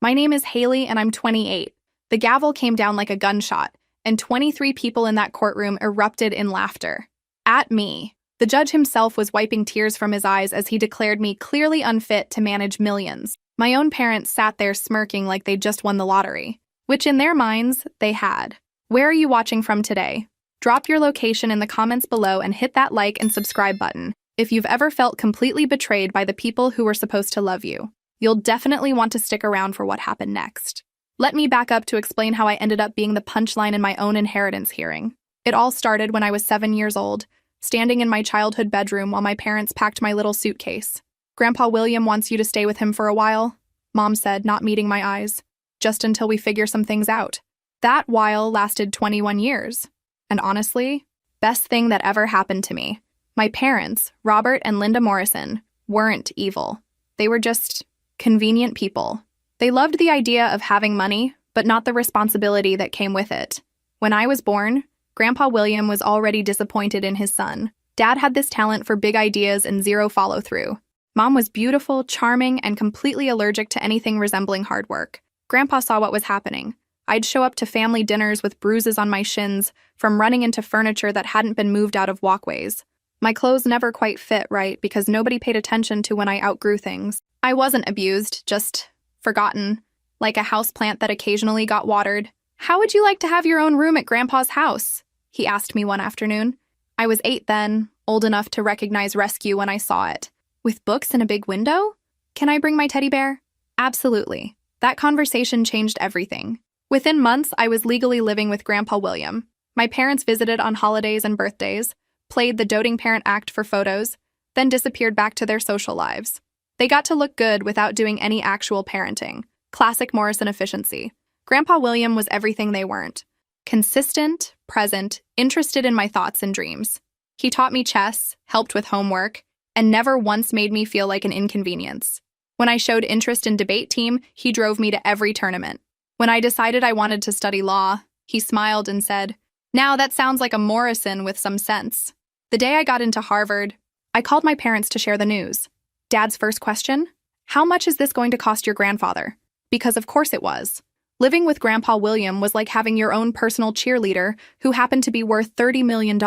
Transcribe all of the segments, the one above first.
My name is Haley and I'm 28. The gavel came down like a gunshot, and 23 people in that courtroom erupted in laughter. At me. The judge himself was wiping tears from his eyes as he declared me clearly unfit to manage millions. My own parents sat there smirking like they'd just won the lottery, which in their minds, they had. Where are you watching from today? Drop your location in the comments below and hit that like and subscribe button if you've ever felt completely betrayed by the people who were supposed to love you. You'll definitely want to stick around for what happened next. Let me back up to explain how I ended up being the punchline in my own inheritance hearing. It all started when I was 7 years old, standing in my childhood bedroom while my parents packed my little suitcase. "Grandpa William wants you to stay with him for a while," Mom said, not meeting my eyes, "just until we figure some things out." That while lasted 21 years. And honestly, best thing that ever happened to me. My parents, Robert and Linda Morrison, weren't evil. They were just convenient people. They loved the idea of having money, but not the responsibility that came with it. When I was born, Grandpa William was already disappointed in his son. Dad had this talent for big ideas and zero follow-through. Mom was beautiful, charming, and completely allergic to anything resembling hard work. Grandpa saw what was happening. I'd show up to family dinners with bruises on my shins from running into furniture that hadn't been moved out of walkways. My clothes never quite fit right because nobody paid attention to when I outgrew things. I wasn't abused, just forgotten, like a houseplant that occasionally got watered. "How would you like to have your own room at Grandpa's house?" he asked me one afternoon. I was 8 then, old enough to recognize rescue when I saw it. "With books and a big window? Can I bring my teddy bear?" Absolutely. That conversation changed everything. Within months, I was legally living with Grandpa William. My parents visited on holidays and birthdays, played the doting parent act for photos, then disappeared back to their social lives. They got to look good without doing any actual parenting. Classic Morrison efficiency. Grandpa William was everything they weren't. Consistent, present, interested in my thoughts and dreams. He taught me chess, helped with homework, and never once made me feel like an inconvenience. When I showed interest in debate team, he drove me to every tournament. When I decided I wanted to study law, he smiled and said, "Now that sounds like a Morrison with some sense." The day I got into Harvard, I called my parents to share the news. Dad's first question? "How much is this going to cost your grandfather?" Because of course it was. Living with Grandpa William was like having your own personal cheerleader who happened to be worth $30 million.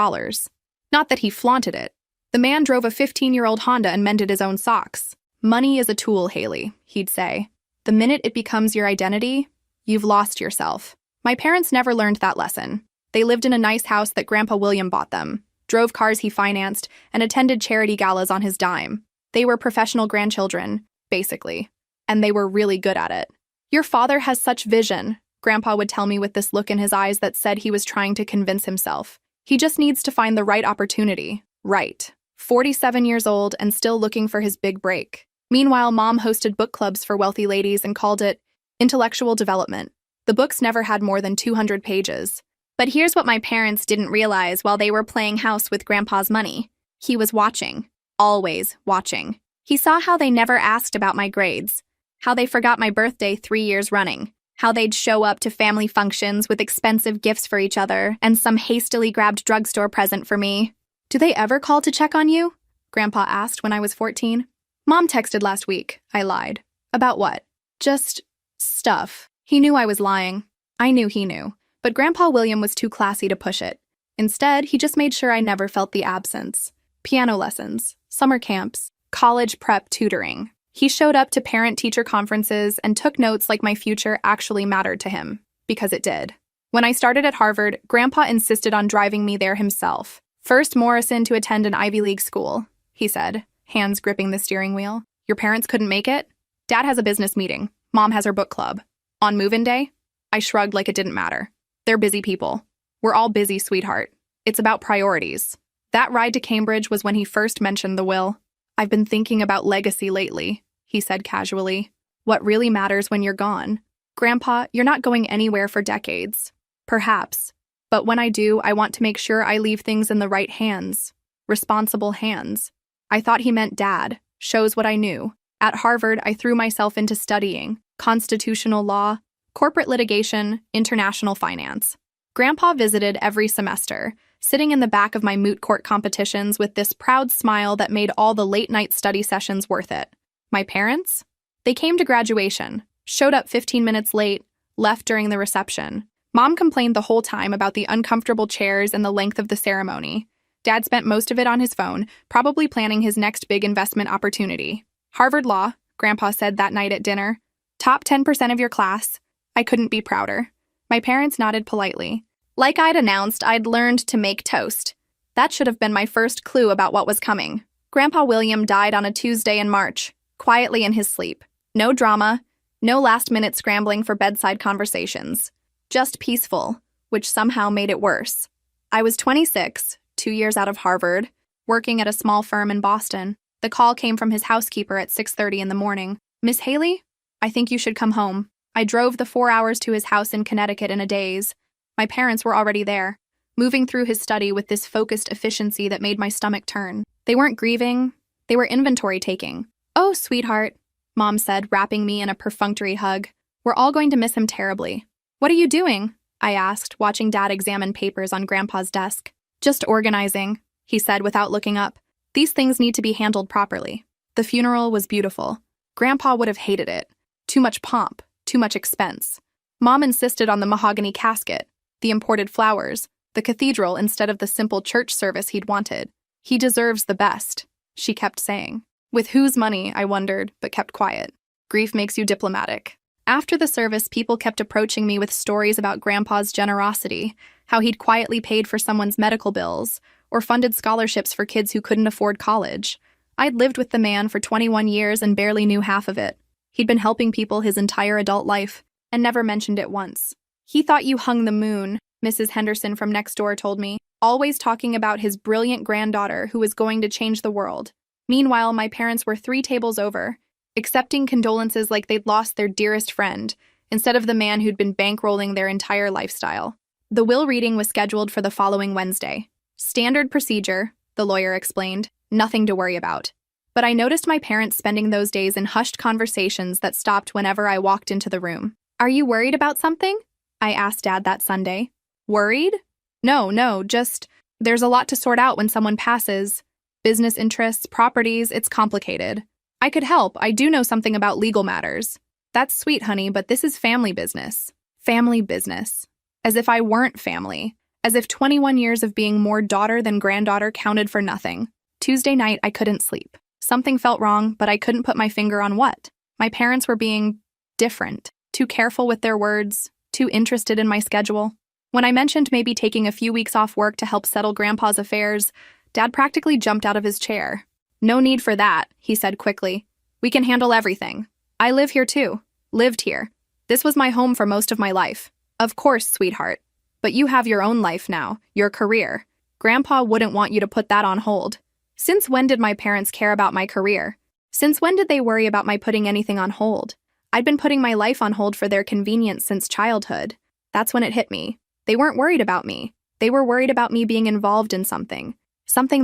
Not that he flaunted it. The man drove a 15-year-old Honda and mended his own socks. "Money is a tool, Haley," he'd say. "The minute it becomes your identity, you've lost yourself." My parents never learned that lesson. They lived in a nice house that Grandpa William bought them, drove cars he financed, and attended charity galas on his dime. They were professional grandchildren, basically, and they were really good at it. "Your father has such vision," Grandpa would tell me with this look in his eyes that said he was trying to convince himself. "He just needs to find the right opportunity." Right. 47 years old and still looking for his big break. Meanwhile, Mom hosted book clubs for wealthy ladies and called it intellectual development. The books never had more than 200 pages. But here's what my parents didn't realize while they were playing house with Grandpa's money. He was watching. Always watching. He saw how they never asked about my grades, how they forgot my birthday 3 years running, how they'd show up to family functions with expensive gifts for each other and some hastily grabbed drugstore present for me. "Do they ever call to check on you?" Grandpa asked when I was 14. "Mom texted last week," I lied. "About what?" "Just stuff." He knew I was lying. I knew he knew. But Grandpa William was too classy to push it. Instead, he just made sure I never felt the absence. Piano lessons, summer camps, college prep tutoring. He showed up to parent-teacher conferences and took notes like my future actually mattered to him, because it did. When I started at Harvard, Grandpa insisted on driving me there himself. "First Morrison to attend an Ivy League school," he said, hands gripping the steering wheel. "Your parents couldn't make it? Dad has a business meeting. Mom has her book club. On move-in day?" I shrugged like it didn't matter. "They're busy people. We're all busy, sweetheart. It's about priorities." That ride to Cambridge was when he first mentioned the will. "I've been thinking about legacy lately," he said casually. "What really matters when you're gone? Grandpa, you're not going anywhere for decades. Perhaps. But when I do, I want to make sure I leave things in the right hands. Responsible hands." I thought he meant Dad. Shows what I knew. At Harvard, I threw myself into studying constitutional law, corporate litigation, international finance. Grandpa visited every semester, sitting in the back of my moot court competitions with this proud smile that made all the late-night study sessions worth it. My parents? They came to graduation, Showed up 15 minutes late, left during the reception. Mom complained the whole time about the uncomfortable chairs and the length of the ceremony. Dad spent most of it on his phone, probably planning his next big investment opportunity. Harvard Law, Grandpa said that night at dinner. Top 10% of your class. I couldn't be prouder. My parents nodded politely. Like I'd announced, I'd learned to make toast. That should have been my first clue about what was coming. Grandpa William died on a Tuesday in March, quietly in his sleep. No drama, no last-minute scrambling for bedside conversations. Just peaceful, which somehow made it worse. I was 26, 2 years out of Harvard, working at a small firm in Boston. The call came from his housekeeper at 6:30 in the morning. Miss Haley? I think you should come home. I drove the 4 hours to his house in Connecticut in a daze. My parents were already there, moving through his study with this focused efficiency that made my stomach turn. They weren't grieving, they were inventory taking. Oh, sweetheart, Mom said, wrapping me in a perfunctory hug. We're all going to miss him terribly. What are you doing? I asked, watching Dad examine papers on Grandpa's desk. Just organizing, he said without looking up. These things need to be handled properly. The funeral was beautiful. Grandpa would have hated it. Too much pomp, too much expense. Mom insisted on the mahogany casket, the imported flowers, the cathedral instead of the simple church service he'd wanted. He deserves the best, she kept saying. With whose money, I wondered, but kept quiet. Grief makes you diplomatic. After the service, people kept approaching me with stories about Grandpa's generosity, how he'd quietly paid for someone's medical bills, or funded scholarships for kids who couldn't afford college. I'd lived with the man for 21 years and barely knew half of it. He'd been helping people his entire adult life, and never mentioned it once. He thought you hung the moon, Mrs. Henderson from next door told me, always talking about his brilliant granddaughter who was going to change the world. Meanwhile, my parents were 3 tables over, accepting condolences like they'd lost their dearest friend, instead of the man who'd been bankrolling their entire lifestyle. The will reading was scheduled for the following Wednesday. Standard procedure, the lawyer explained, nothing to worry about. But I noticed my parents spending those days in hushed conversations that stopped whenever I walked into the room. Are you worried about something? I asked Dad that Sunday. Worried? No, just, there's a lot to sort out when someone passes. Business interests, properties, it's complicated. I could help, I do know something about legal matters. That's sweet, honey, but this is family business. Family business. As if I weren't family. As if 21 years of being more daughter than granddaughter counted for nothing. Tuesday night, I couldn't sleep. Something felt wrong, but I couldn't put my finger on what. My parents were being different, too careful with their words, too interested in my schedule. When I mentioned maybe taking a few weeks off work to help settle Grandpa's affairs, Dad practically jumped out of his chair. No need for that, he said quickly. We can handle everything. I live here too. Lived here. This was my home for most of my life. Of course, sweetheart. But you have your own life now, your career. Grandpa wouldn't want you to put that on hold. Since when did my parents care about my career? Since when did they worry about my putting anything on hold? I'd been putting my life on hold for their convenience since childhood. That's when it hit me. They weren't worried about me. They were worried about me being involved in something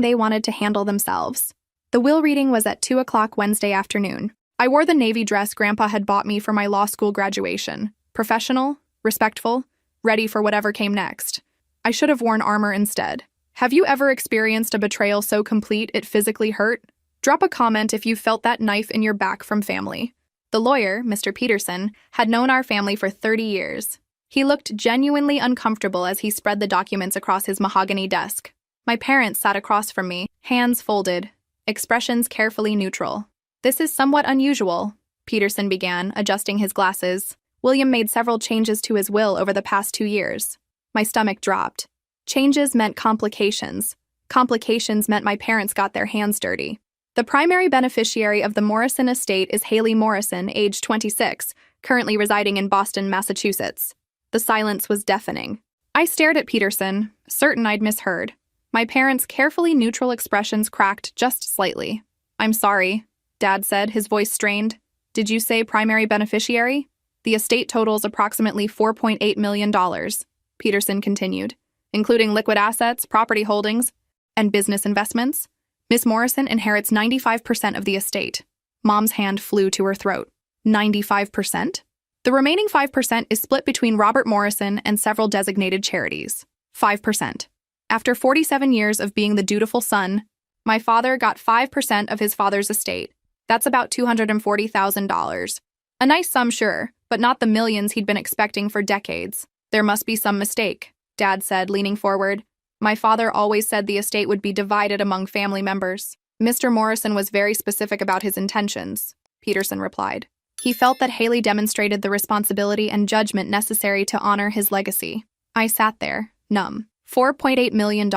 they wanted to handle themselves. The will reading was at 2 o'clock Wednesday afternoon. I wore the navy dress Grandpa had bought me for my law school graduation. Professional, respectful, ready for whatever came next. I should have worn armor instead. Have you ever experienced a betrayal so complete it physically hurt? Drop a comment if you felt that knife in your back from family. The lawyer, Mr. Peterson, had known our family for 30 years. He looked genuinely uncomfortable as he spread the documents across his mahogany desk. My parents sat across from me, hands folded, expressions carefully neutral. This is somewhat unusual, Peterson began, adjusting his glasses. William made several changes to his will over the past 2 years. My stomach dropped. Changes meant complications. Complications meant my parents got their hands dirty. The primary beneficiary of the Morrison estate is Haley Morrison, age 26, currently residing in Boston, Massachusetts. The silence was deafening. I stared at Peterson, certain I'd misheard. My parents' carefully neutral expressions cracked just slightly. I'm sorry, Dad said, his voice strained. Did you say primary beneficiary? The estate totals approximately $4.8 million, Peterson continued, including liquid assets, property holdings, and business investments. Miss Morrison inherits 95% of the estate. Mom's hand flew to her throat. 95%? The remaining 5% is split between Robert Morrison and several designated charities. 5%. After 47 years of being the dutiful son, my father got 5% of his father's estate. That's about $240,000. A nice sum, sure, but not the millions he'd been expecting for decades. There must be some mistake, Dad said, leaning forward. My father always said the estate would be divided among family members. Mr. Morrison was very specific about his intentions, Peterson replied. He felt that Haley demonstrated the responsibility and judgment necessary to honor his legacy. I sat there, numb. $4.8 million.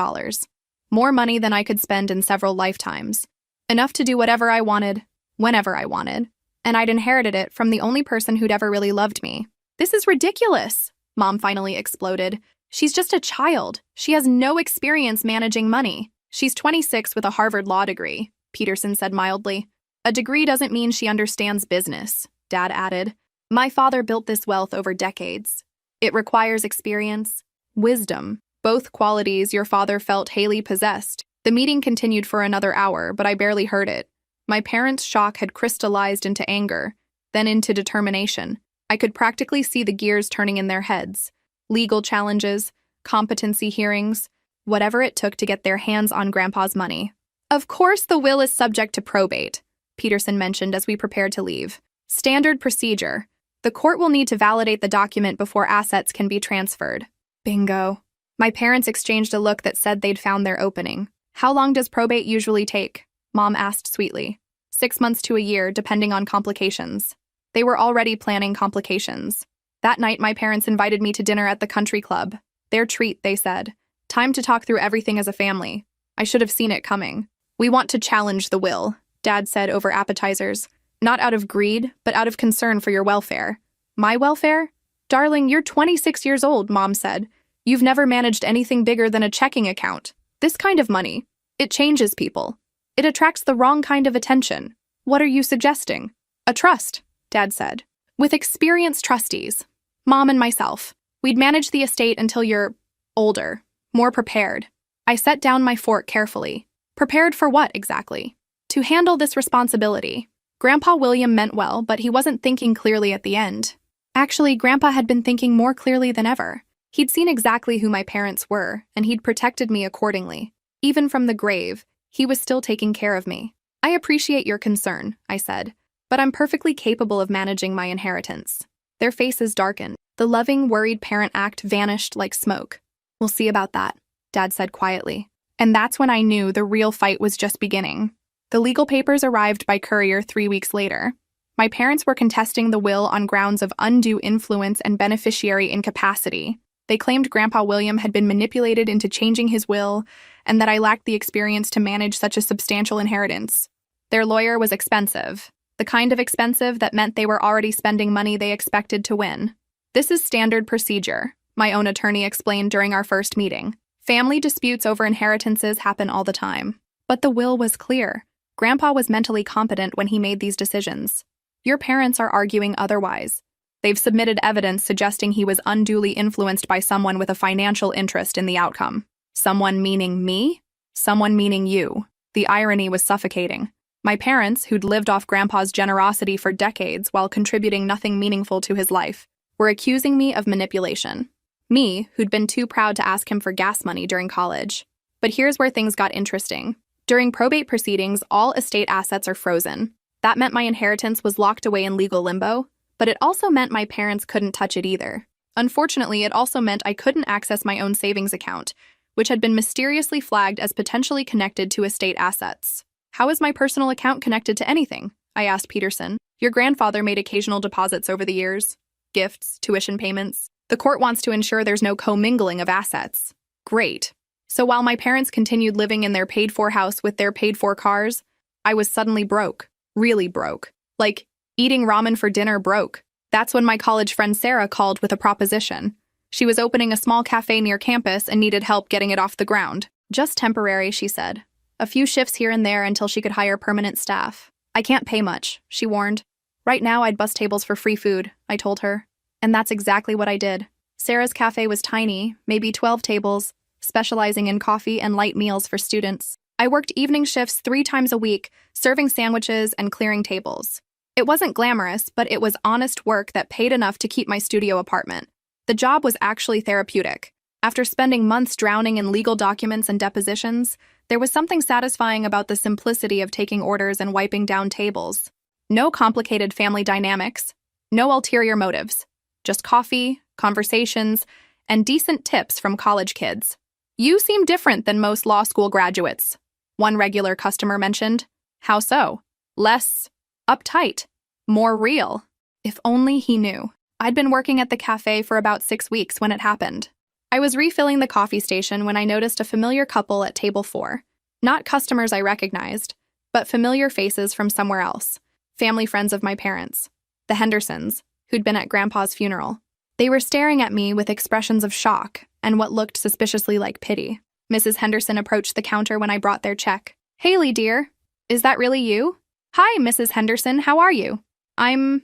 More money than I could spend in several lifetimes. Enough to do whatever I wanted, whenever I wanted. And I'd inherited it from the only person who'd ever really loved me. This is ridiculous, Mom finally exploded. She's just a child. She has no experience managing money. She's 26 with a Harvard law degree, Peterson said mildly. A degree doesn't mean she understands business, Dad added. My father built this wealth over decades. It requires experience, wisdom, both qualities your father felt Haley possessed. The meeting continued for another hour, but I barely heard it. My parents' shock had crystallized into anger, then into determination. I could practically see the gears turning in their heads. Legal challenges, competency hearings, whatever it took to get their hands on Grandpa's money. Of course the will is subject to probate, Peterson mentioned as we prepared to leave. Standard procedure. The court will need to validate the document before assets can be transferred. Bingo. My parents exchanged a look that said they'd found their opening. How long does probate usually take? Mom asked sweetly. 6 months to a year, depending on complications. They were already planning complications. That night, my parents invited me to dinner at the country club. Their treat, they said. Time to talk through everything as a family. I should have seen it coming. We want to challenge the will, Dad said over appetizers. Not out of greed, but out of concern for your welfare. My welfare? Darling, you're 26 years old, Mom said. You've never managed anything bigger than a checking account. This kind of money, it changes people. It attracts the wrong kind of attention. What are you suggesting? A trust, Dad said. With experienced trustees. Mom and myself. We'd manage the estate until you're older, more prepared. I set down my fork carefully. Prepared for what, exactly? To handle this responsibility. Grandpa William meant well, but he wasn't thinking clearly at the end. Actually, Grandpa had been thinking more clearly than ever. He'd seen exactly who my parents were, and he'd protected me accordingly. Even from the grave, he was still taking care of me. I appreciate your concern, I said, but I'm perfectly capable of managing my inheritance. Their faces darkened. The loving, worried parent act vanished like smoke. We'll see about that, Dad said quietly. And that's when I knew the real fight was just beginning. The legal papers arrived by courier 3 weeks later. My parents were contesting the will on grounds of undue influence and beneficiary incapacity. They claimed Grandpa William had been manipulated into changing his will, and that I lacked the experience to manage such a substantial inheritance. Their lawyer was expensive. The kind of expensive that meant they were already spending money they expected to win. This is standard procedure, my own attorney explained during our first meeting. Family disputes over inheritances happen all the time. But the will was clear. Grandpa was mentally competent when he made these decisions. Your parents are arguing otherwise. They've submitted evidence suggesting he was unduly influenced by someone with a financial interest in the outcome. Someone meaning me? Someone meaning you. The irony was suffocating. My parents, who'd lived off Grandpa's generosity for decades while contributing nothing meaningful to his life, were accusing me of manipulation. Me, who'd been too proud to ask him for gas money during college. But here's where things got interesting. During probate proceedings, all estate assets are frozen. That meant my inheritance was locked away in legal limbo, but it also meant my parents couldn't touch it either. Unfortunately, it also meant I couldn't access my own savings account, which had been mysteriously flagged as potentially connected to estate assets. How is my personal account connected to anything? I asked Peterson. Your grandfather made occasional deposits over the years. Gifts, tuition payments. The court wants to ensure there's no commingling of assets. Great. So while my parents continued living in their paid-for house with their paid-for cars, I was suddenly broke. Really broke. Like, eating ramen for dinner broke. That's when my college friend Sarah called with a proposition. She was opening a small cafe near campus and needed help getting it off the ground. Just temporary, she said. A few shifts here and there until she could hire permanent staff. I can't pay much, she warned. Right now I'd bus tables for free food, I told her. And that's exactly what I did. Sarah's cafe was tiny, maybe 12 tables, specializing in coffee and light meals for students. I worked evening shifts 3 times a week, serving sandwiches and clearing tables. It wasn't glamorous, but it was honest work that paid enough to keep my studio apartment. The job was actually therapeutic. After spending months drowning in legal documents and depositions, there was something satisfying about the simplicity of taking orders and wiping down tables. No complicated family dynamics, No ulterior motives. Just coffee, conversations, and decent tips from college kids. You seem different than most law school graduates, one regular customer mentioned. How so? Less uptight. More real. If only he knew. I'd been working at the cafe for about 6 weeks when it happened. I was refilling the coffee station when I noticed a familiar couple at table 4. Not customers I recognized, but familiar faces from somewhere else. Family friends of my parents. The Hendersons, who'd been at Grandpa's funeral. They were staring at me with expressions of shock and what looked suspiciously like pity. Mrs. Henderson approached the counter when I brought their check. "Haley, dear, is that really you?" "Hi, Mrs. Henderson, how are you?" I'm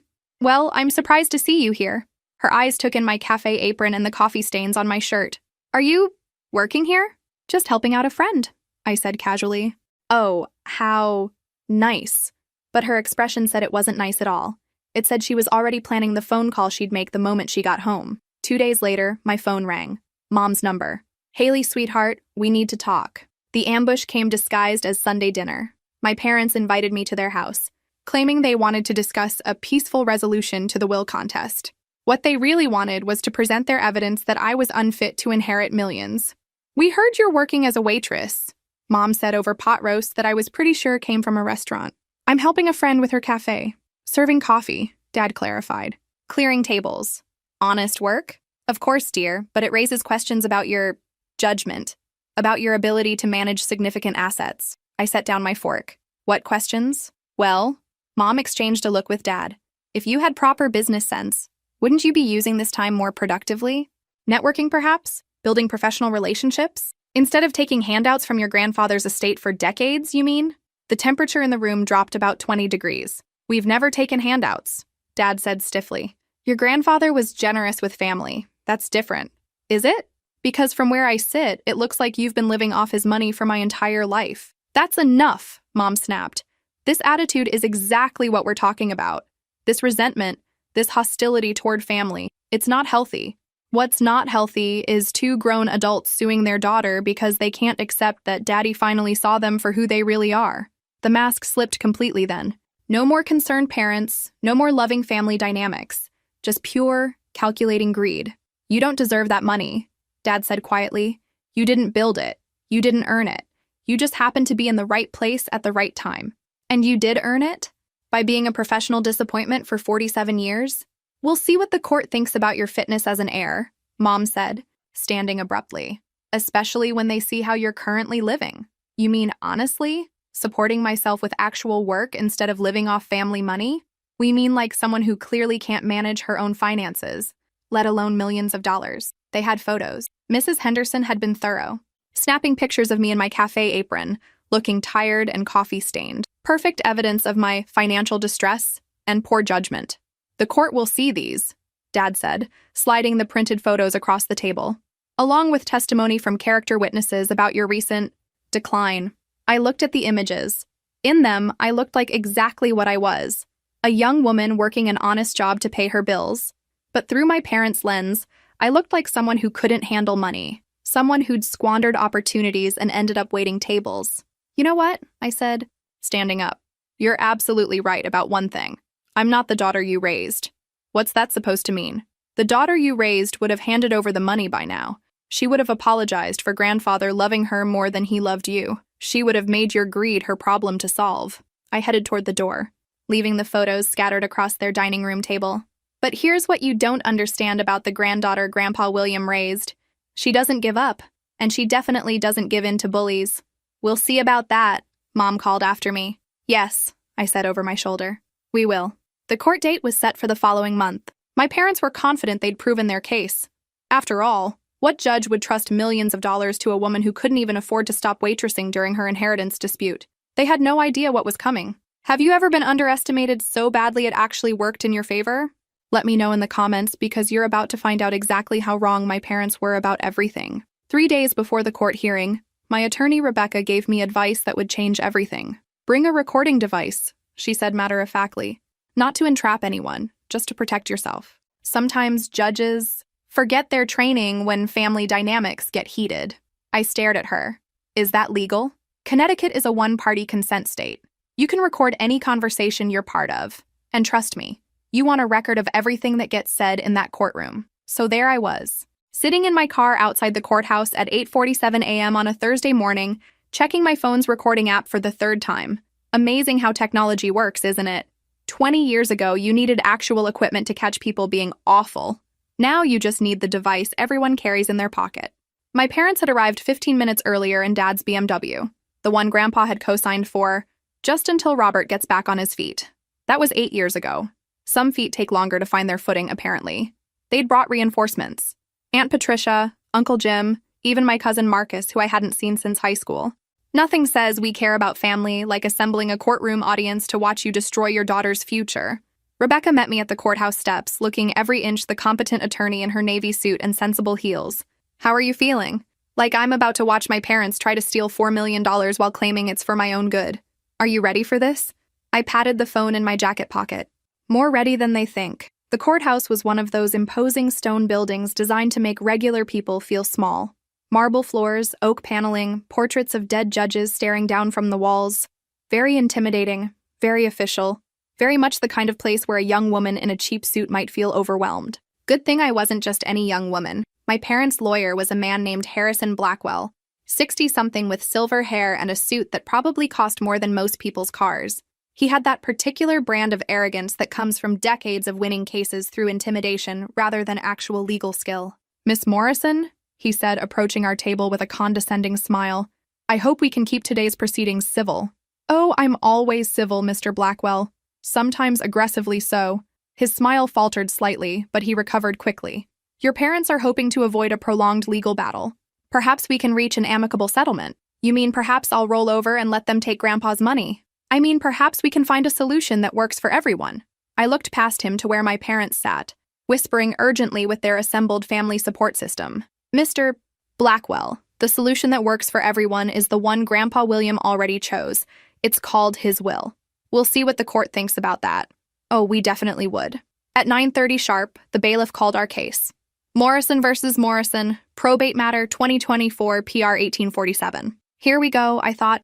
surprised to see you here." Her eyes took in my cafe apron and the coffee stains on my shirt. "Are you working here?" "Just helping out a friend," I said casually. "Oh, how nice." But her expression said it wasn't nice at all. It said she was already planning the phone call she'd make the moment she got home. 2 days later, my phone rang. Mom's number. "Haley, sweetheart, we need to talk." The ambush came disguised as Sunday dinner. My parents invited me to their house, claiming they wanted to discuss a peaceful resolution to the will contest. What they really wanted was to present their evidence that I was unfit to inherit millions. "We heard you're working as a waitress," Mom said over pot roast that I was pretty sure came from a restaurant. "I'm helping a friend with her cafe. Serving coffee," Dad clarified. "Clearing tables." "Honest work?" "Of course, dear, but it raises questions about your judgment, about your ability to manage significant assets." I set down my fork. "What questions?" "Well," Mom exchanged a look with Dad. "If you had proper business sense, wouldn't you be using this time more productively? Networking, perhaps? Building professional relationships? Instead of taking handouts from your grandfather's estate for decades, you mean?" The temperature in the room dropped about 20 degrees. "We've never taken handouts," Dad said stiffly. "Your grandfather was generous with family. That's different." "Is it? Because from where I sit, it looks like you've been living off his money for my entire life." "That's enough," Mom snapped. "This attitude is exactly what we're talking about. This resentment, this hostility toward family. It's not healthy. What's not healthy is 2 grown adults suing their daughter because they can't accept that Daddy finally saw them for who they really are." The mask slipped completely then. No more concerned parents, no more loving family dynamics. Just pure, calculating greed. "You don't deserve that money," Dad said quietly. "You didn't build it. You didn't earn it. You just happened to be in the right place at the right time. And you did earn it? By being a professional disappointment for 47 years? We'll see what the court thinks about your fitness as an heir," Mom said, standing abruptly. "Especially when they see how you're currently living." "You mean honestly? Supporting myself with actual work instead of living off family money? We mean like someone who clearly can't manage her own finances, let alone millions of dollars." They had photos. Mrs. Henderson had been thorough, snapping pictures of me in my cafe apron, looking tired and coffee-stained. Perfect evidence of my financial distress and poor judgment. "The court will see these," Dad said, sliding the printed photos across the table, "along with testimony from character witnesses about your recent decline." I looked at the images. In them, I looked like exactly what I was, a young woman working an honest job to pay her bills. But through my parents' lens, I looked like someone who couldn't handle money, someone who'd squandered opportunities and ended up waiting tables. "You know what?" I said, standing up. "You're absolutely right about one thing. I'm not the daughter you raised." "What's that supposed to mean?" "The daughter you raised would have handed over the money by now. She would have apologized for grandfather loving her more than he loved you. She would have made your greed her problem to solve." I headed toward the door, leaving the photos scattered across their dining room table. "But here's what you don't understand about the granddaughter Grandpa William raised. She doesn't give up, and she definitely doesn't give in to bullies." "We'll see about that," Mom called after me. "Yes," I said over my shoulder. "We will." The court date was set for the following month. My parents were confident they'd proven their case. After all, what judge would trust millions of dollars to a woman who couldn't even afford to stop waitressing during her inheritance dispute? They had no idea what was coming. Have you ever been underestimated so badly it actually worked in your favor? Let me know in the comments because you're about to find out exactly how wrong my parents were about everything. 3 days before the court hearing, my attorney Rebecca gave me advice that would change everything. "Bring a recording device," she said matter-of-factly. "Not to entrap anyone, just to protect yourself. Sometimes judges forget their training when family dynamics get heated." I stared at her. "Is that legal?" "Connecticut is a one-party consent state. You can record any conversation you're part of. And trust me, You want a record of everything that gets said in that courtroom. So there I was, sitting in my car outside the courthouse at 8:47 a.m. on a Thursday morning, checking my phone's recording app for the third time. Amazing how technology works, isn't it? 20 years ago, you needed actual equipment to catch people being awful. Now you just need the device everyone carries in their pocket. My parents had arrived 15 minutes earlier in Dad's BMW, the one Grandpa had co-signed for, just until Robert gets back on his feet. That was 8 years ago. Some feet take longer to find their footing, apparently. They'd brought reinforcements. Aunt Patricia, Uncle Jim, even my cousin Marcus, who I hadn't seen since high school. Nothing says we care about family like assembling a courtroom audience to watch you destroy your daughter's future. Rebecca met me at the courthouse steps, looking every inch the competent attorney in her navy suit and sensible heels. How are you feeling? Like I'm about to watch my parents try to steal $4 million while claiming it's for my own good. Are you ready for this? I patted the phone in my jacket pocket. More ready than they think. The courthouse was one of those imposing stone buildings designed to make regular people feel small. Marble floors, oak paneling, portraits of dead judges staring down from the walls. Very intimidating, very official, very much the kind of place where a young woman in a cheap suit might feel overwhelmed. Good thing I wasn't just any young woman. My parents' lawyer was a man named Harrison Blackwell, 60-something with silver hair and a suit that probably cost more than most people's cars. He had that particular brand of arrogance that comes from decades of winning cases through intimidation rather than actual legal skill. "Miss Morrison?" he said, approaching our table with a condescending smile. "I hope we can keep today's proceedings civil." "Oh, I'm always civil, Mr. Blackwell. Sometimes aggressively so." His smile faltered slightly, but he recovered quickly. "Your parents are hoping to avoid a prolonged legal battle. Perhaps we can reach an amicable settlement." "You mean perhaps I'll roll over and let them take Grandpa's money?" "I mean perhaps we can find a solution that works for everyone." I looked past him to where my parents sat, whispering urgently with their assembled family support system. "Mr. Blackwell, the solution that works for everyone is the one Grandpa William already chose. It's called his will. We'll see what the court thinks about that." Oh, we definitely would. At 9:30 sharp, the bailiff called our case. Morrison versus Morrison, probate matter 2024 PR 1847. Here we go, I thought.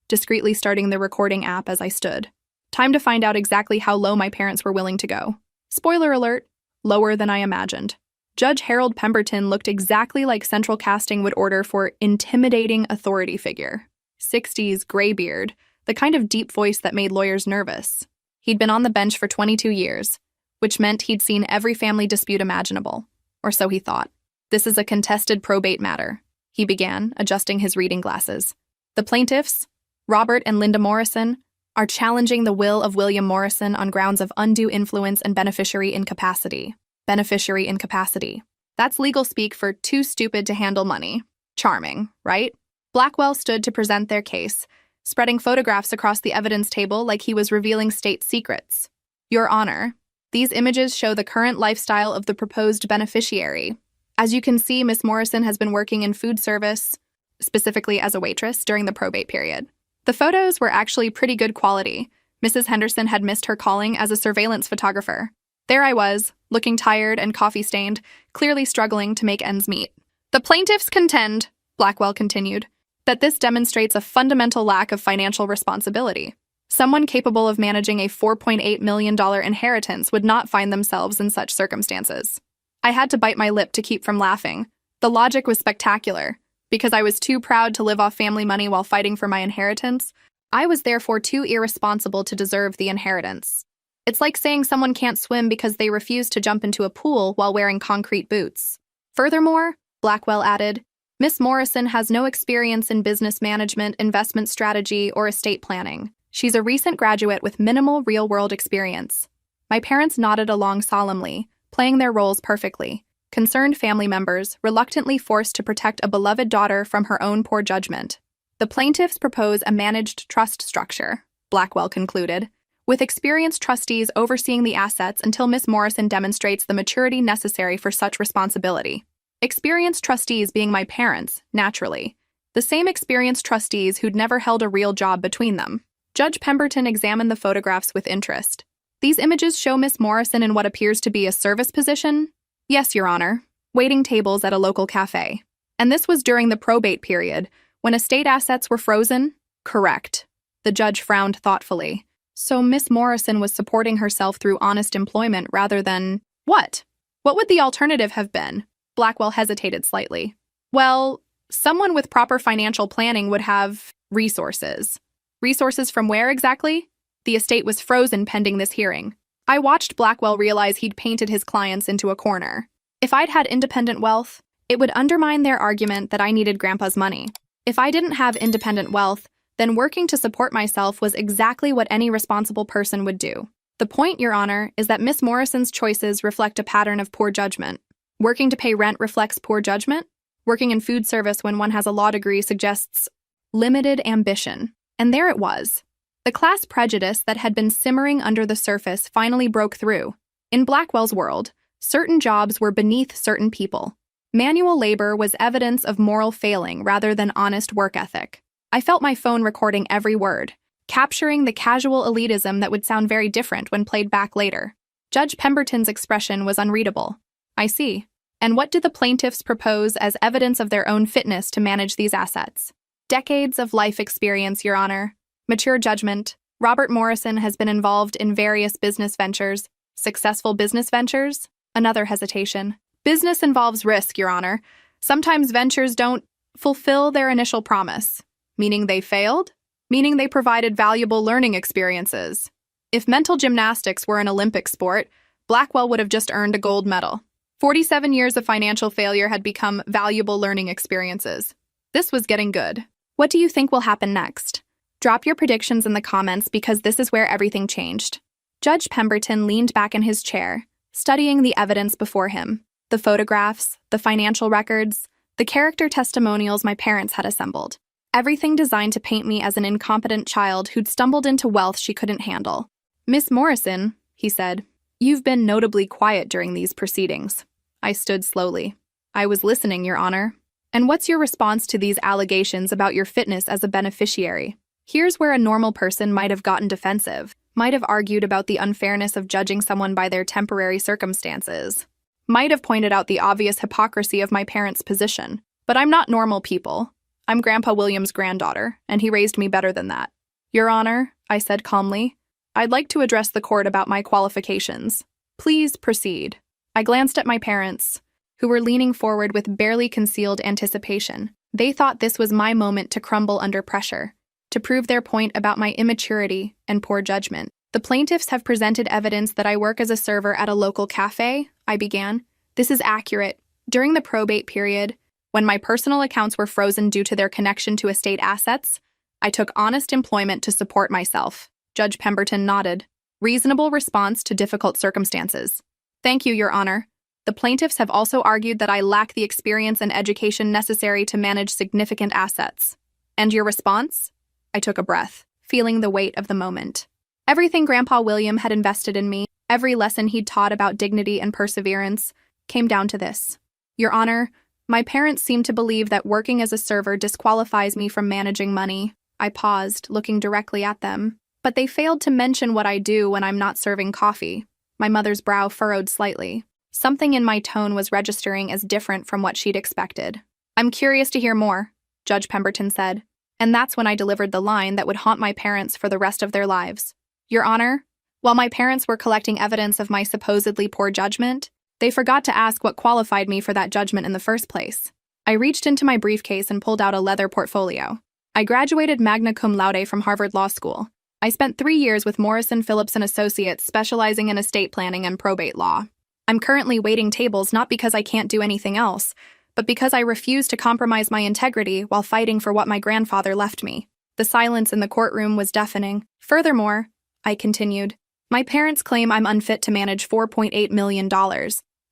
Discreetly starting the recording app as I stood. Time to find out exactly how low my parents were willing to go. Spoiler alert, lower than I imagined. Judge Harold Pemberton looked exactly like central casting would order for intimidating authority figure. 60s graybeard, the kind of deep voice that made lawyers nervous. He'd been on the bench for 22 years, which meant he'd seen every family dispute imaginable, or so he thought. "This is a contested probate matter," he began, adjusting his reading glasses. "The plaintiffs, Robert and Linda Morrison, are challenging the will of William Morrison on grounds of undue influence and beneficiary incapacity. Beneficiary incapacity. That's legal speak for too stupid to handle money. Charming, right?" Blackwell stood to present their case, spreading photographs across the evidence table like he was revealing state secrets. "Your Honor, these images show the current lifestyle of the proposed beneficiary. As you can see, Miss Morrison has been working in food service, specifically as a waitress, during the probate period. The photos were actually pretty good quality. Mrs. Henderson had missed her calling as a surveillance photographer. There I was, looking tired and coffee-stained, clearly struggling to make ends meet. The plaintiffs contend," Blackwell continued, "that this demonstrates a fundamental lack of financial responsibility. Someone capable of managing a $4.8 million inheritance would not find themselves in such circumstances." I had to bite my lip to keep from laughing. The logic was spectacular. Because I was too proud to live off family money while fighting for my inheritance, I was therefore too irresponsible to deserve the inheritance. It's like saying someone can't swim because they refuse to jump into a pool while wearing concrete boots. Furthermore, Blackwell added, Miss Morrison has no experience in business management, investment strategy, or estate planning. She's a recent graduate with minimal real-world experience. My parents nodded along solemnly, playing their roles perfectly. Concerned family members, reluctantly forced to protect a beloved daughter from her own poor judgment. The plaintiffs propose a managed trust structure, Blackwell concluded, with experienced trustees overseeing the assets until Miss Morrison demonstrates the maturity necessary for such responsibility. Experienced trustees being my parents, naturally. The same experienced trustees who'd never held a real job between them. Judge Pemberton examined the photographs with interest. "These images show Miss Morrison in what appears to be a service position?" "Yes, Your Honor. Waiting tables at a local cafe." "And this was during the probate period, when estate assets were frozen?" "Correct." The judge frowned thoughtfully. So Miss Morrison was supporting herself through honest employment rather than what? What would the alternative have been? Blackwell hesitated slightly. Well, someone with proper financial planning would have resources. Resources from where exactly? The estate was frozen pending this hearing. I watched Blackwell realize he'd painted his clients into a corner. If I'd had independent wealth, it would undermine their argument that I needed Grandpa's money. If I didn't have independent wealth, then working to support myself was exactly what any responsible person would do. The point, Your Honor, is that Miss Morrison's choices reflect a pattern of poor judgment. Working to pay rent reflects poor judgment. Working in food service when one has a law degree suggests limited ambition. And there it was. The class prejudice that had been simmering under the surface finally broke through. In Blackwell's world, certain jobs were beneath certain people. Manual labor was evidence of moral failing rather than honest work ethic. I felt my phone recording every word, capturing the casual elitism that would sound very different when played back later. Judge Pemberton's expression was unreadable. I see. And what did the plaintiffs propose as evidence of their own fitness to manage these assets? Decades of life experience, Your Honor. Mature judgment. Robert Morrison has been involved in various business ventures. Successful business ventures? Another hesitation. Business involves risk, Your Honor. Sometimes ventures don't fulfill their initial promise. Meaning they failed? Meaning they provided valuable learning experiences. If mental gymnastics were an Olympic sport, Blackwell would have just earned a gold medal. 47 years of financial failure had become valuable learning experiences. This was getting good. What do you think will happen next? Drop your predictions in the comments because this is where everything changed. Judge Pemberton leaned back in his chair, studying the evidence before him. The photographs, the financial records, the character testimonials my parents had assembled. Everything designed to paint me as an incompetent child who'd stumbled into wealth she couldn't handle. Miss Morrison, he said, you've been notably quiet during these proceedings. I stood slowly. I was listening, Your Honor. And what's your response to these allegations about your fitness as a beneficiary? Here's where a normal person might have gotten defensive, might have argued about the unfairness of judging someone by their temporary circumstances, might have pointed out the obvious hypocrisy of my parents' position. But I'm not normal people. I'm Grandpa William's granddaughter, and he raised me better than that. Your Honor, I said calmly, I'd like to address the court about my qualifications. Please proceed. I glanced at my parents, who were leaning forward with barely concealed anticipation. They thought this was my moment to crumble under pressure, to prove their point about my immaturity and poor judgment. The plaintiffs have presented evidence that I work as a server at a local cafe, I began. This is accurate. During the probate period, when my personal accounts were frozen due to their connection to estate assets, I took honest employment to support myself. Judge Pemberton nodded. Reasonable response to difficult circumstances. Thank you, Your Honor. The plaintiffs have also argued that I lack the experience and education necessary to manage significant assets. And your response? I took a breath, feeling the weight of the moment. Everything Grandpa William had invested in me, every lesson he'd taught about dignity and perseverance, came down to this. Your Honor, my parents seem to believe that working as a server disqualifies me from managing money. I paused, looking directly at them. But they failed to mention what I do when I'm not serving coffee. My mother's brow furrowed slightly. Something in my tone was registering as different from what she'd expected. I'm curious to hear more, Judge Pemberton said. And that's when I delivered the line that would haunt my parents for the rest of their lives. Your Honor, while my parents were collecting evidence of my supposedly poor judgment, they forgot to ask what qualified me for that judgment in the first place. I reached into my briefcase and pulled out a leather portfolio. I graduated magna cum laude from Harvard Law School. I spent 3 years with Morrison, Phillips & Associates specializing in estate planning and probate law. I'm currently waiting tables not because I can't do anything else, but because I refuse to compromise my integrity while fighting for what my grandfather left me. The silence in the courtroom was deafening. Furthermore, I continued, my parents claim I'm unfit to manage $4.8 million,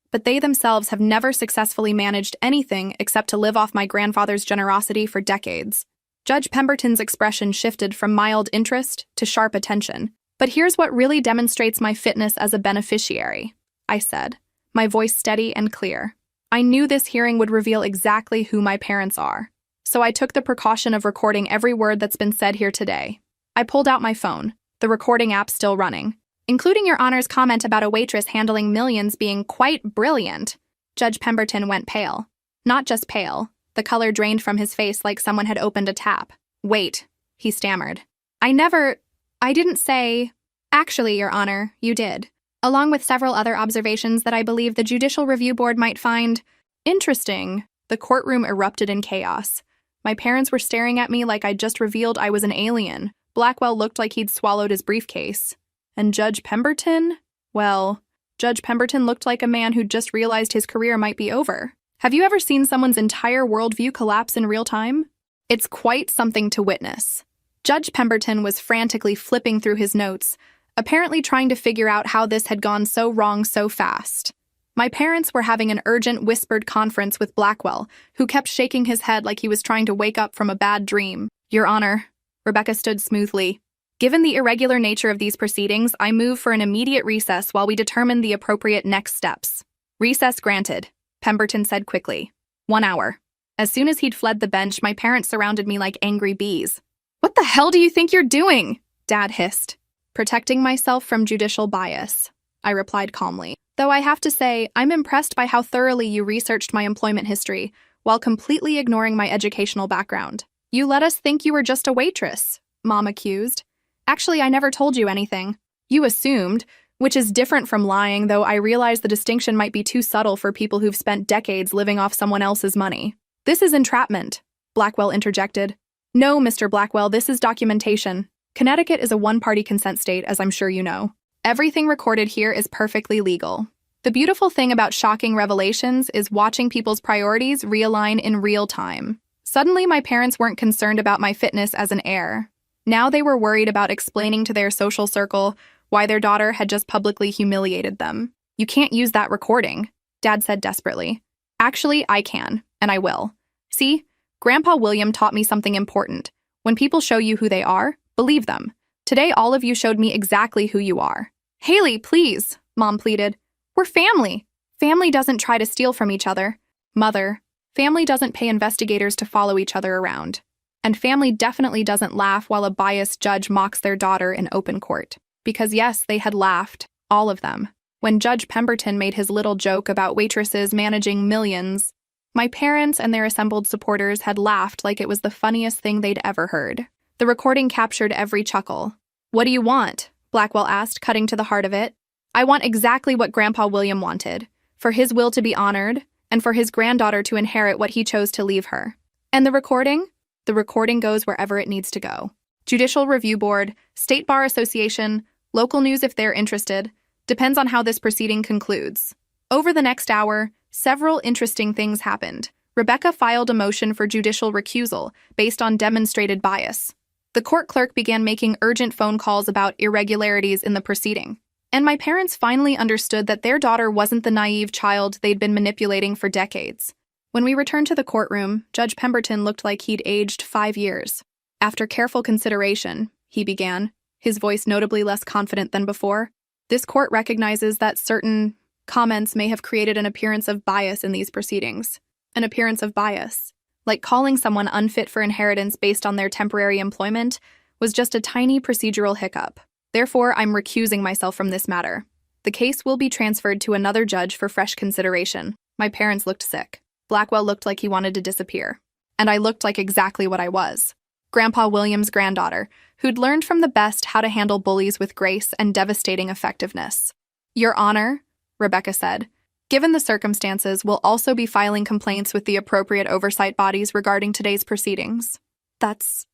but they themselves have never successfully managed anything except to live off my grandfather's generosity for decades. Judge Pemberton's expression shifted from mild interest to sharp attention. But here's what really demonstrates my fitness as a beneficiary, I said, my voice steady and clear. I knew this hearing would reveal exactly who my parents are, so I took the precaution of recording every word that's been said here today. I pulled out my phone, the recording app still running, including Your Honor's comment about a waitress handling millions being quite brilliant. Judge Pemberton went pale. Not just pale. The color drained from his face like someone had opened a tap. Wait, he stammered. I didn't say... Actually, Your Honor, you did, along with several other observations that I believe the Judicial Review Board might find interesting. The courtroom erupted in chaos. My parents were staring at me like I'd just revealed I was an alien. Blackwell looked like he'd swallowed his briefcase. And Judge Pemberton? Well, Judge Pemberton looked like a man who'd just realized his career might be over. Have you ever seen someone's entire worldview collapse in real time? It's quite something to witness. Judge Pemberton was frantically flipping through his notes, apparently trying to figure out how this had gone so wrong so fast. My parents were having an urgent whispered conference with Blackwell, who kept shaking his head like he was trying to wake up from a bad dream. Your Honor, Rebecca stood smoothly. Given the irregular nature of these proceedings, I move for an immediate recess while we determine the appropriate next steps. Recess granted, Pemberton said quickly. 1 hour. As soon as he'd fled the bench, my parents surrounded me like angry bees. What the hell do you think you're doing? Dad hissed. Protecting myself from judicial bias, I replied calmly. Though I have to say, I'm impressed by how thoroughly you researched my employment history, while completely ignoring my educational background. You let us think you were just a waitress, Mom accused. Actually, I never told you anything. You assumed, which is different from lying, though I realize the distinction might be too subtle for people who've spent decades living off someone else's money. This is entrapment, Blackwell interjected. No, Mr. Blackwell, this is documentation. Connecticut is a one-party consent state, as I'm sure you know. Everything recorded here is perfectly legal. The beautiful thing about shocking revelations is watching people's priorities realign in real time. Suddenly, my parents weren't concerned about my fitness as an heir. Now they were worried about explaining to their social circle why their daughter had just publicly humiliated them. You can't use that recording, Dad said desperately. Actually, I can, and I will. See, Grandpa William taught me something important. When people show you who they are, believe them. Today, all of you showed me exactly who you are. Haley, please, Mom pleaded. We're family. Family doesn't try to steal from each other. Mother, family doesn't pay investigators to follow each other around. And family definitely doesn't laugh while a biased judge mocks their daughter in open court. Because yes, they had laughed, all of them. When Judge Pemberton made his little joke about waitresses managing millions, my parents and their assembled supporters had laughed like it was the funniest thing they'd ever heard. The recording captured every chuckle. What do you want? Blackwell asked, cutting to the heart of it. I want exactly what Grandpa William wanted, for his will to be honored, and for his granddaughter to inherit what he chose to leave her. And the recording? The recording goes wherever it needs to go. Judicial Review Board, State Bar Association, local news if they're interested, depends on how this proceeding concludes. Over the next hour, several interesting things happened. Rebecca filed a motion for judicial recusal based on demonstrated bias. The court clerk began making urgent phone calls about irregularities in the proceeding. And my parents finally understood that their daughter wasn't the naive child they'd been manipulating for decades. When we returned to the courtroom, Judge Pemberton looked like he'd aged 5 years. After careful consideration, he began, his voice notably less confident than before, this court recognizes that certain comments may have created an appearance of bias in these proceedings. An appearance of bias, like calling someone unfit for inheritance based on their temporary employment, was just a tiny procedural hiccup. Therefore, I'm recusing myself from this matter. The case will be transferred to another judge for fresh consideration. My parents looked sick. Blackwell looked like he wanted to disappear. And I looked like exactly what I was. Grandpa William's granddaughter, who'd learned from the best how to handle bullies with grace and devastating effectiveness. Your Honor, Rebecca said, given the circumstances, we'll also be filing complaints with the appropriate oversight bodies regarding today's proceedings. That's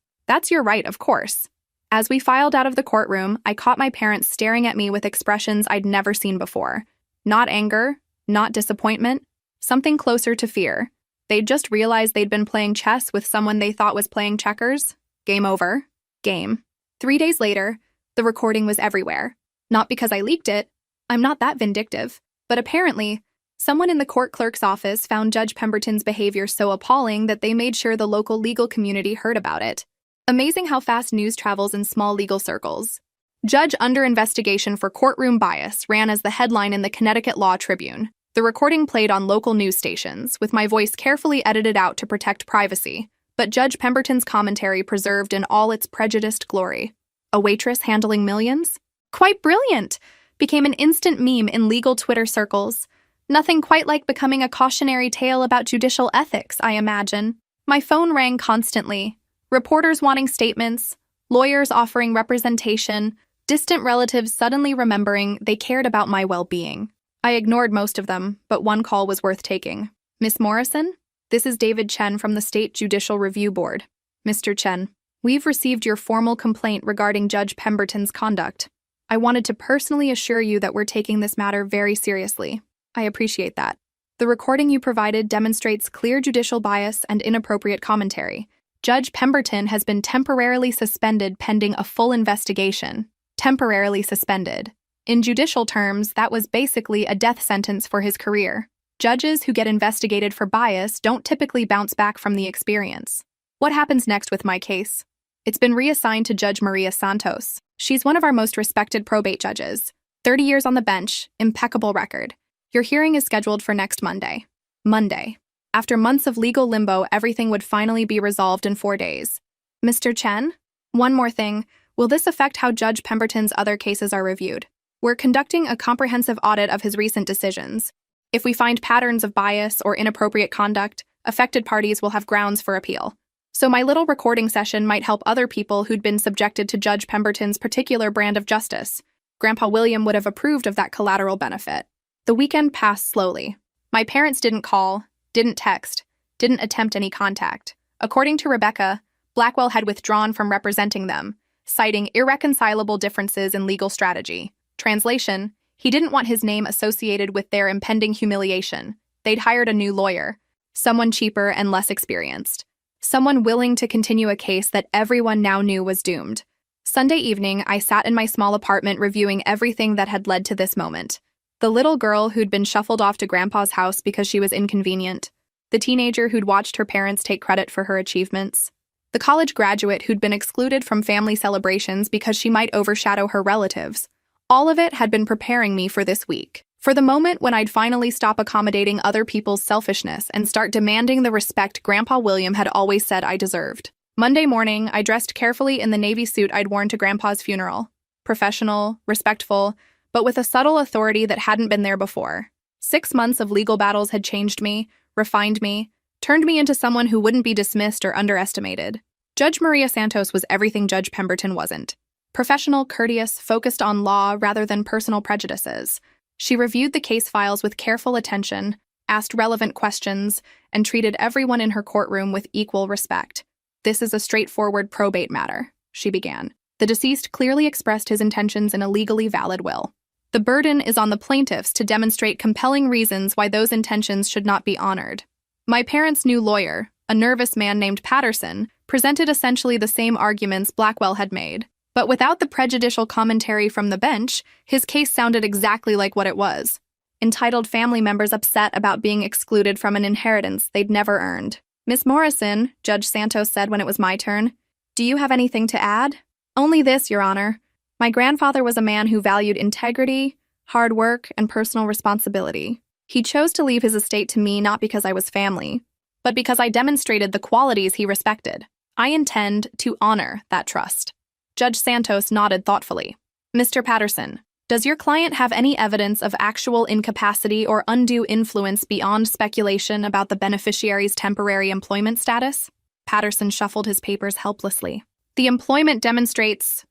your right, of course. As we filed out of the courtroom, I caught my parents staring at me with expressions I'd never seen before. Not anger, not disappointment, something closer to fear. They'd just realized they'd been playing chess with someone they thought was playing checkers. Game over. Game. 3 days later, the recording was everywhere. Not because I leaked it. I'm not that vindictive. But apparently, someone in the court clerk's office found Judge Pemberton's behavior so appalling that they made sure the local legal community heard about it. Amazing how fast news travels in small legal circles. Judge under investigation for courtroom bias ran as the headline in the Connecticut Law Tribune. The recording played on local news stations, with my voice carefully edited out to protect privacy, but Judge Pemberton's commentary preserved in all its prejudiced glory. A waitress handling millions? Quite brilliant! Became an instant meme in legal Twitter circles. Nothing quite like becoming a cautionary tale about judicial ethics, I imagine. My phone rang constantly. Reporters wanting statements, lawyers offering representation, Distant relatives suddenly remembering they cared about my well-being. I ignored most of them, but one call was worth taking. Miss Morrison? This is David Chen from the State Judicial Review Board. Mr. Chen, we've received your formal complaint regarding Judge Pemberton's conduct. I wanted to personally assure you that we're taking this matter very seriously. I appreciate that. The recording you provided demonstrates clear judicial bias and inappropriate commentary. Judge Pemberton has been temporarily suspended pending a full investigation. Temporarily suspended. In judicial terms, that was basically a death sentence for his career. Judges who get investigated for bias don't typically bounce back from the experience. What happens next with my case? It's been reassigned to Judge Maria Santos. She's one of our most respected probate judges. 30 years on the bench, impeccable record. Your hearing is scheduled for next Monday. Monday. After months of legal limbo, everything would finally be resolved in 4 days. Mr. Chen? One more thing. Will this affect how Judge Pemberton's other cases are reviewed? We're conducting a comprehensive audit of his recent decisions. If we find patterns of bias or inappropriate conduct, affected parties will have grounds for appeal. So my little recording session might help other people who'd been subjected to Judge Pemberton's particular brand of justice. Grandpa William would have approved of that collateral benefit. The weekend passed slowly. My parents didn't call, didn't text, didn't attempt any contact. According to Rebecca, Blackwell had withdrawn from representing them, citing irreconcilable differences in legal strategy. Translation, he didn't want his name associated with their impending humiliation. They'd hired a new lawyer, someone cheaper and less experienced. Someone willing to continue a case that everyone now knew was doomed. Sunday evening, I sat in my small apartment reviewing everything that had led to this moment. The little girl who'd been shuffled off to Grandpa's house because she was inconvenient. The teenager who'd watched her parents take credit for her achievements. The college graduate who'd been excluded from family celebrations because she might overshadow her relatives. All of it had been preparing me for this week. For the moment when I'd finally stop accommodating other people's selfishness and start demanding the respect Grandpa William had always said I deserved. Monday morning, I dressed carefully in the navy suit I'd worn to Grandpa's funeral. Professional, respectful, but with a subtle authority that hadn't been there before. 6 months of legal battles had changed me, refined me, turned me into someone who wouldn't be dismissed or underestimated. Judge Maria Santos was everything Judge Pemberton wasn't. Professional, courteous, focused on law rather than personal prejudices. She reviewed the case files with careful attention, asked relevant questions, and treated everyone in her courtroom with equal respect. This is a straightforward probate matter, she began. The deceased clearly expressed his intentions in a legally valid will. The burden is on the plaintiffs to demonstrate compelling reasons why those intentions should not be honored. My parents' new lawyer, a nervous man named Patterson, presented essentially the same arguments Blackwell had made. But without the prejudicial commentary from the bench, his case sounded exactly like what it was. Entitled family members upset about being excluded from an inheritance they'd never earned. Miss Morrison, Judge Santos said when it was my turn, do you have anything to add? Only this, Your Honor. My grandfather was a man who valued integrity, hard work, and personal responsibility. He chose to leave his estate to me not because I was family, but because I demonstrated the qualities he respected. I intend to honor that trust. Judge Santos nodded thoughtfully. Mr. Patterson, does your client have any evidence of actual incapacity or undue influence beyond speculation about the beneficiary's temporary employment status? Patterson shuffled his papers helplessly. The employment demonstrates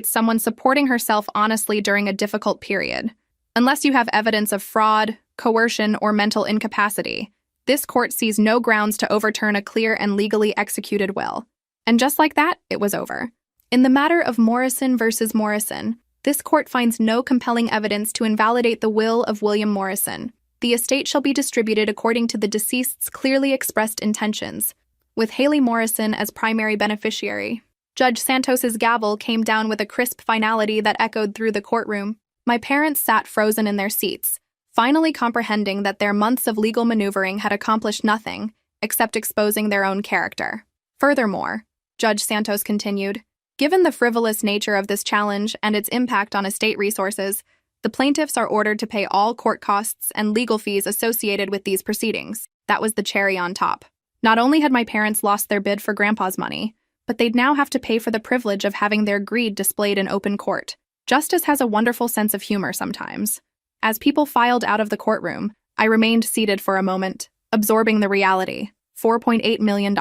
someone supporting herself honestly during a difficult period. Unless you have evidence of fraud, coercion, or mental incapacity, this court sees no grounds to overturn a clear and legally executed will. And just like that, it was over. In the matter of Morrison versus Morrison, this court finds no compelling evidence to invalidate the will of William Morrison. The estate shall be distributed according to the deceased's clearly expressed intentions, with Haley Morrison as primary beneficiary. Judge Santos's gavel came down with a crisp finality that echoed through the courtroom. My parents sat frozen in their seats, finally comprehending that their months of legal maneuvering had accomplished nothing except exposing their own character. Furthermore, Judge Santos continued, given the frivolous nature of this challenge and its impact on estate resources, the plaintiffs are ordered to pay all court costs and legal fees associated with these proceedings. That was the cherry on top. Not only had my parents lost their bid for Grandpa's money, but they'd now have to pay for the privilege of having their greed displayed in open court. Justice has a wonderful sense of humor sometimes. As people filed out of the courtroom, I remained seated for a moment, absorbing the reality. $4.8 million.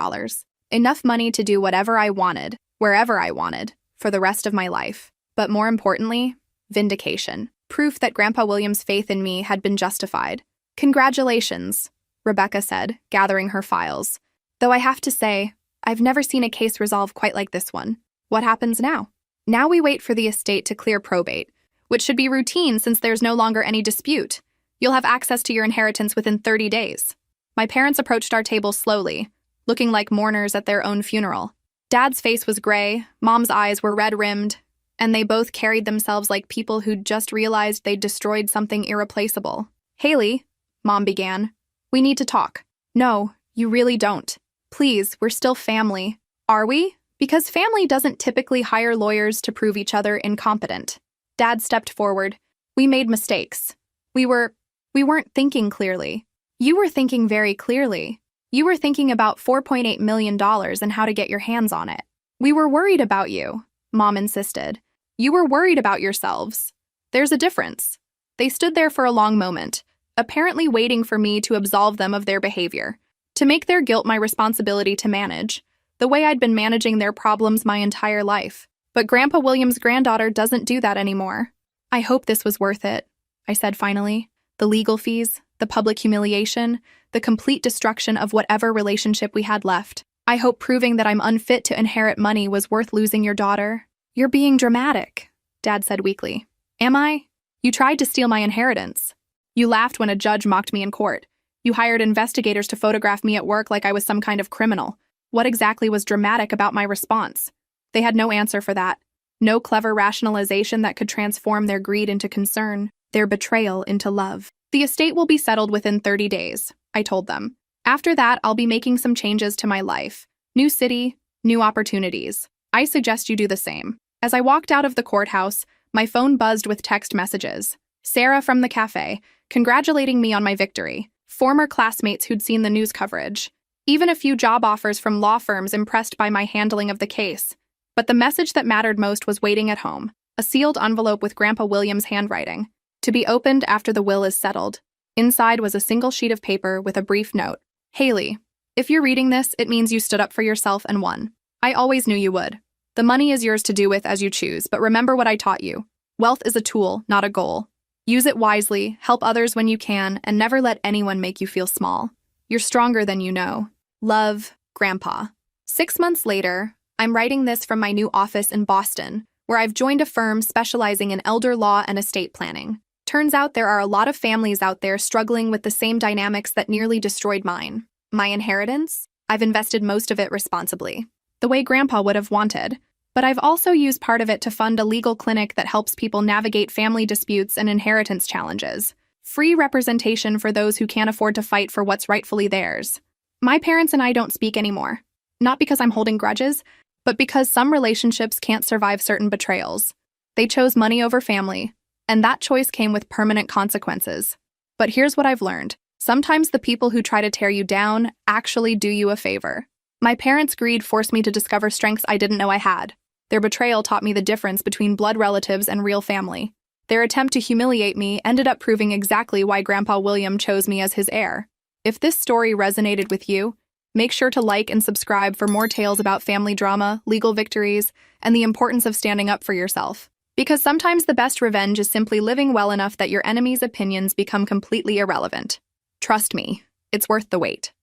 Enough money to do whatever I wanted, wherever I wanted, for the rest of my life. But more importantly, vindication. Proof that Grandpa William's faith in me had been justified. Congratulations, Rebecca said, gathering her files. Though I have to say, I've never seen a case resolve quite like this one. What happens now? Now we wait for the estate to clear probate, which should be routine since there's no longer any dispute. You'll have access to your inheritance within 30 days. My parents approached our table slowly, looking like mourners at their own funeral. Dad's face was gray, Mom's eyes were red-rimmed, and they both carried themselves like people who'd just realized they'd destroyed something irreplaceable. Haley, Mom began, we need to talk. No, you really don't. Please, we're still family. Are we? Because family doesn't typically hire lawyers to prove each other incompetent. Dad stepped forward. We made mistakes. We weren't thinking clearly. You were thinking very clearly. You were thinking about $4.8 million and how to get your hands on it. We were worried about you, Mom insisted. You were worried about yourselves. There's a difference. They stood there for a long moment, apparently waiting for me to absolve them of their behavior, to make their guilt my responsibility to manage, the way I'd been managing their problems my entire life. But Grandpa William's granddaughter doesn't do that anymore. I hope this was worth it, I said finally. The legal fees, the public humiliation, the complete destruction of whatever relationship we had left. I hope proving that I'm unfit to inherit money was worth losing your daughter. You're being dramatic, Dad said weakly. Am I? You tried to steal my inheritance. You laughed when a judge mocked me in court. You hired investigators to photograph me at work like I was some kind of criminal. What exactly was dramatic about my response? They had no answer for that. No clever rationalization that could transform their greed into concern, their betrayal into love. The estate will be settled within 30 days, I told them. After that, I'll be making some changes to my life. New city, new opportunities. I suggest you do the same. As I walked out of the courthouse, my phone buzzed with text messages. Sarah from the cafe, congratulating me on my victory. Former classmates who'd seen the news coverage. Even a few job offers from law firms impressed by my handling of the case. But the message that mattered most was waiting at home. A sealed envelope with Grandpa William's handwriting. To be opened after the will is settled. Inside was a single sheet of paper with a brief note. Haley, if you're reading this, it means you stood up for yourself and won. I always knew you would. The money is yours to do with as you choose, but remember what I taught you. Wealth is a tool, not a goal. Use it wisely, help others when you can, and never let anyone make you feel small. You're stronger than you know. Love, Grandpa. 6 months later, I'm writing this from my new office in Boston, where I've joined a firm specializing in elder law and estate planning. Turns out there are a lot of families out there struggling with the same dynamics that nearly destroyed mine. My inheritance? I've invested most of it responsibly, the way Grandpa would have wanted. But I've also used part of it to fund a legal clinic that helps people navigate family disputes and inheritance challenges. Free representation for those who can't afford to fight for what's rightfully theirs. My parents and I don't speak anymore. Not because I'm holding grudges, but because some relationships can't survive certain betrayals. They chose money over family, and that choice came with permanent consequences. But here's what I've learned. Sometimes the people who try to tear you down actually do you a favor. My parents' greed forced me to discover strengths I didn't know I had. Their betrayal taught me the difference between blood relatives and real family. Their attempt to humiliate me ended up proving exactly why Grandpa William chose me as his heir. If this story resonated with you, make sure to like and subscribe for more tales about family drama, legal victories, and the importance of standing up for yourself. Because sometimes the best revenge is simply living well enough that your enemy's opinions become completely irrelevant. Trust me, it's worth the wait.